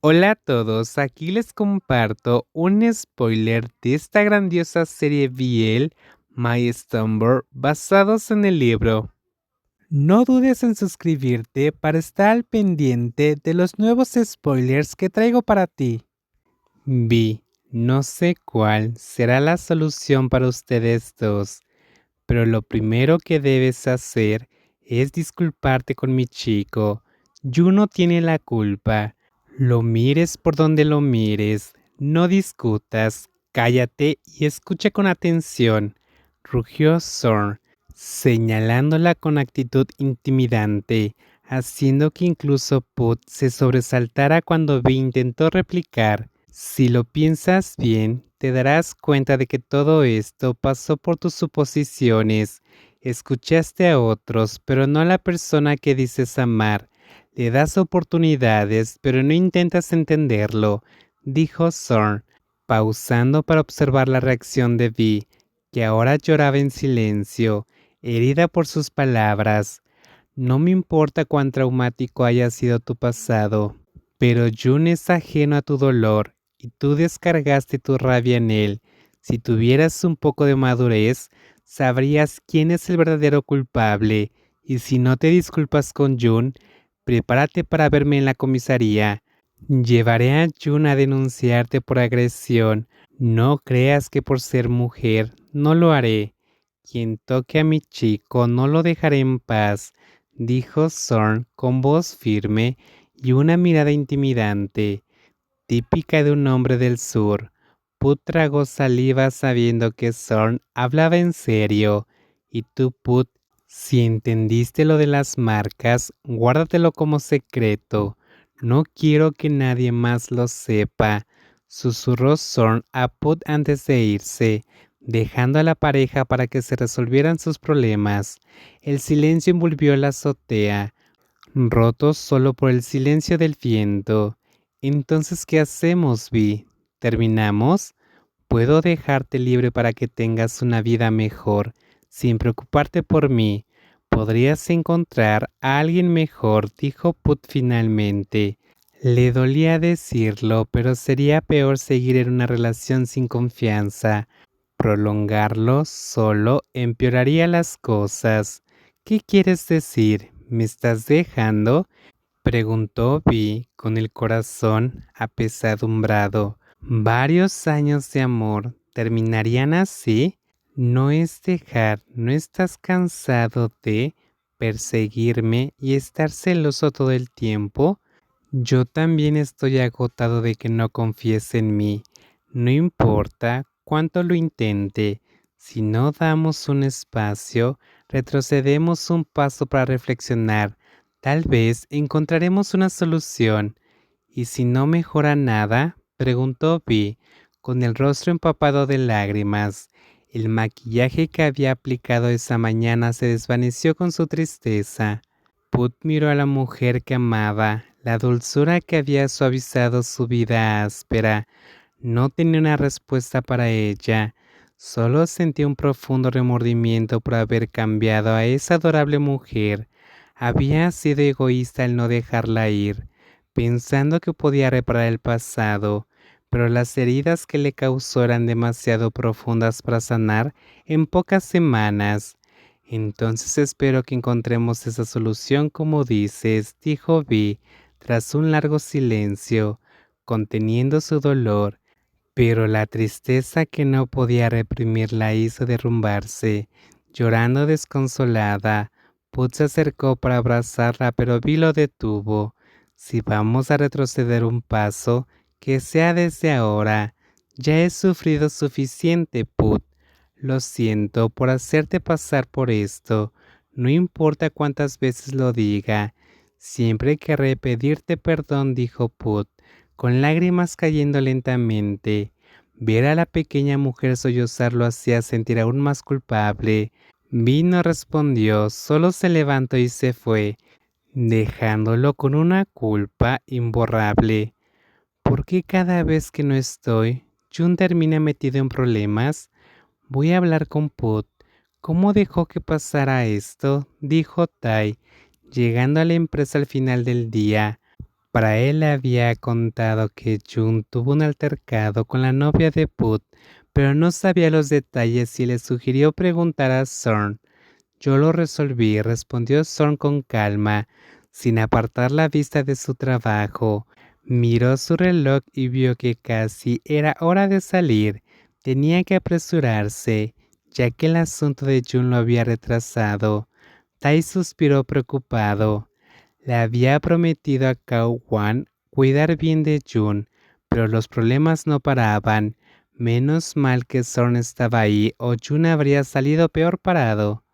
Hola a todos, aquí les comparto un spoiler de esta grandiosa serie BL, My Slumber, basados en el libro. No dudes en suscribirte para estar al pendiente de los nuevos spoilers que traigo para ti. Vi, no sé cuál será la solución para ustedes dos, pero lo primero que debes hacer es disculparte con mi chico. Juno tiene la culpa. Lo mires por donde lo mires, no discutas, cállate y escucha con atención, rugió Zorn, señalándola con actitud intimidante, haciendo que incluso Put se sobresaltara cuando Vi intentó replicar. Si lo piensas bien, te darás cuenta de que todo esto pasó por tus suposiciones. Escuchaste a otros, pero no a la persona que dices amar. Le das oportunidades, pero no intentas entenderlo, dijo Zorn, pausando para observar la reacción de Vi, que ahora lloraba en silencio, herida por sus palabras. No me importa cuán traumático haya sido tu pasado, pero Jun es ajeno a tu dolor y tú descargaste tu rabia en él. Si tuvieras un poco de madurez, sabrías quién es el verdadero culpable, y si no te disculpas con Jun, prepárate para verme en la comisaría. Llevaré a Jun a denunciarte por agresión. No creas que por ser mujer no lo haré. Quien toque a mi chico no lo dejaré en paz, dijo Zorn con voz firme y una mirada intimidante, típica de un hombre del sur. Put tragó saliva sabiendo que Zorn hablaba en serio. Y tú, Put, si entendiste lo de las marcas, guárdatelo como secreto. No quiero que nadie más lo sepa, susurró Zorn a Put antes de irse, dejando a la pareja para que se resolvieran sus problemas. El silencio envolvió la azotea, roto solo por el silencio del viento. Entonces, ¿qué hacemos, Vi? ¿Terminamos? Puedo dejarte libre para que tengas una vida mejor, sin preocuparte por mí. Podrías encontrar a alguien mejor, dijo Put finalmente. Le dolía decirlo, pero sería peor seguir en una relación sin confianza. Prolongarlo solo empeoraría las cosas. ¿Qué quieres decir? ¿Me estás dejando? Preguntó Vi con el corazón apesadumbrado. ¿Varios años de amor terminarían así? No es dejar, ¿no estás cansado de perseguirme y estar celoso todo el tiempo? Yo también estoy agotado de que no confíes en mí. No importa cuánto lo intente, si no damos un espacio, retrocedemos un paso para reflexionar. Tal vez encontraremos una solución. ¿Y si no mejora nada? Preguntó Vi, con el rostro empapado de lágrimas. El maquillaje que había aplicado esa mañana se desvaneció con su tristeza. Put miró a la mujer que amaba, la dulzura que había suavizado su vida áspera. No tenía una respuesta para ella, solo sentía un profundo remordimiento por haber cambiado a esa adorable mujer. Había sido egoísta al no dejarla ir, pensando que podía reparar el pasado, pero las heridas que le causó eran demasiado profundas para sanar en pocas semanas. Entonces espero que encontremos esa solución como dices, dijo Vi, tras un largo silencio, conteniendo su dolor, pero la tristeza que no podía reprimir la hizo derrumbarse. Llorando desconsolada, Put se acercó para abrazarla, pero Vi lo detuvo. Si vamos a retroceder un paso, que sea desde ahora. Ya he sufrido suficiente, Put. Lo siento por hacerte pasar por esto. No importa cuántas veces lo diga. Siempre querré pedirte perdón, dijo Put, con lágrimas cayendo lentamente. Ver a la pequeña mujer sollozar lo hacía sentir aún más culpable. Vi no respondió, solo se levantó y se fue, dejándolo con una culpa imborrable. ¿Por qué cada vez que no estoy, Jun termina metido en problemas? Voy a hablar con Put. ¿Cómo dejó que pasara esto? Dijo Tai, llegando a la empresa al final del día. Para él le había contado que Jun tuvo un altercado con la novia de Put, pero no sabía los detalles y le sugirió preguntar a Zorn. Yo lo resolví, respondió Zorn con calma, sin apartar la vista de su trabajo. Miró su reloj y vio que casi era hora de salir. Tenía que apresurarse, ya que el asunto de Jun lo había retrasado. Tai suspiró preocupado. Le había prometido a Kao Wan cuidar bien de Jun, pero los problemas no paraban. Menos mal que Zorn estaba ahí o Jun habría salido peor parado.